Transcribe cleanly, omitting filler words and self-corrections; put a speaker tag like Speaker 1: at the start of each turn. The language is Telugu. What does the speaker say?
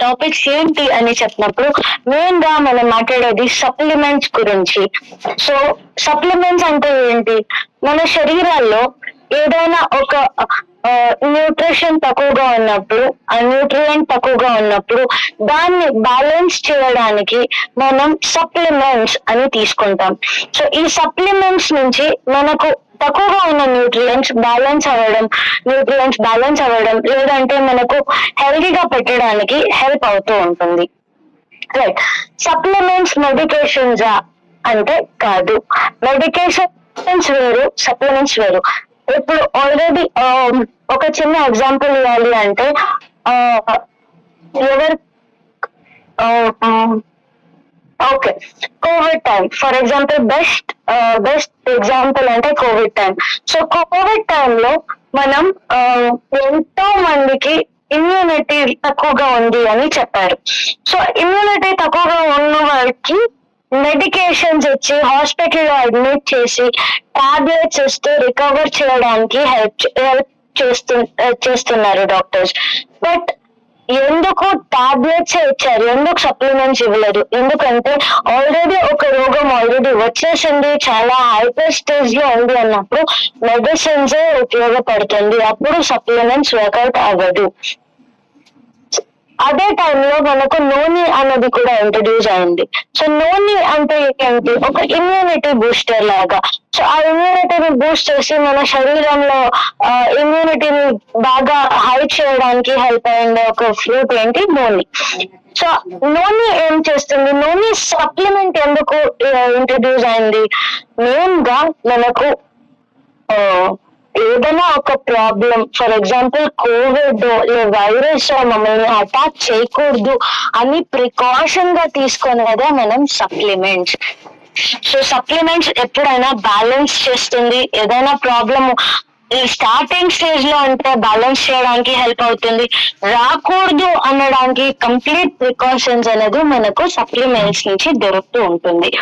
Speaker 1: టాపిక్స్ ఏంటి అని చెప్పినప్పుడు మెయిన్ గా మనం మాట్లాడేది సప్లిమెంట్స్ గురించి. సో సప్లిమెంట్స్ అంటే ఏంటి? మన శరీరాల్లో ఏదైనా ఒక న్యూట్రిషన్ తక్కువగా ఉన్నప్పుడు, ఆ న్యూట్రియంట్ తక్కువగా ఉన్నప్పుడు దాన్ని బ్యాలెన్స్ చేయడానికి మనం సప్లిమెంట్స్ అని తీసుకుంటాం. సో ఈ సప్లిమెంట్స్ నుంచి మనకు తక్కువగా ఉన్న న్యూట్రియంట్స్ బ్యాలెన్స్ అవ్వడం లేదంటే మనకు హెల్తీగా పెట్టడానికి హెల్ప్ అవుతూ ఉంటుంది. రైట్. సప్లిమెంట్స్ మెడికేషన్స్ అంటే కాదు. మెడికేషన్స్ వేరు, సప్లిమెంట్స్ వేరు. ఇప్పుడు ఆల్రెడీ ఒక చిన్న ఎగ్జాంపుల్ ఇవ్వాలి అంటే ఎవరు okay, Covid time for example best example అంటే కోవిడ్ టైం. సో కోవిడ్ టైంలో మనం ఎంతో మందికి ఇమ్యూనిటీ తక్కువగా ఉంది అని చెప్పారు. సో ఇమ్యూనిటీ తక్కువగా ఉన్న వారికి మెడికేషన్స్ ఇచ్చి హాస్పిటల్లో అడ్మిట్ చేసి టాబ్లెట్స్ ఇస్తూ రికవర్ చేయడానికి హెల్ప్ చేస్తున్నారు డాక్టర్స్. బట్ ఎందుకు టాబ్లెట్స్ ఇచ్చారు, ఎందుకు సప్లిమెంట్స్ ఇవ్వలేదు? ఎందుకంటే ఆల్రెడీ ఒక రోగం ఆల్రెడీ వచ్చేసింది, చాలా హైపర్ స్టేజ్ లో ఉంది అన్నప్పుడు మెడిసిన్స్ ఉపయోగపడుతుంది, అప్పుడు సప్లిమెంట్స్ వర్కౌట్ అవ్వదు. అదే టైంలో మనకు నోని అన్నది కూడా ఇంట్రడ్యూస్ అయింది. సో నోని అంటే ఏంటి? ఒక ఇమ్యూనిటీ బూస్టర్ లాగా. సో ఆ ఇమ్యూనిటీని బూస్ట్ చేసి మన శరీరంలో ఇమ్యూనిటీని బాగా హై చేయడానికి హెల్ప్ అయింది ఒక ఫ్రూట్ ఏంటి? నోని. సో నోని ఏం చేస్తుంది? నోని సప్లిమెంట్ ఎందుకు ఇంట్రడ్యూస్ అయింది? మెయిన్ గా మనకు ఏదైనా ఒక problem, for example Covid virus మమ్మల్ని అటాక్ చేయకూడదు అని ప్రికాషన్ గా తీసుకునేదే మనం సప్లిమెంట్స్. సో సప్లిమెంట్స్ ఎప్పుడైనా బ్యాలెన్స్ చేస్తుంది. ఏదైనా ప్రాబ్లమ్ ఈ స్టార్టింగ్ స్టేజ్ లో అంటే బ్యాలెన్స్ చేయడానికి హెల్ప్ అవుతుంది. రాకూడదు అనడానికి కంప్లీట్ ప్రికాషన్స్ అనేది మనకు సప్లిమెంట్స్ నుంచి దొరుకుతూ ఉంటుంది.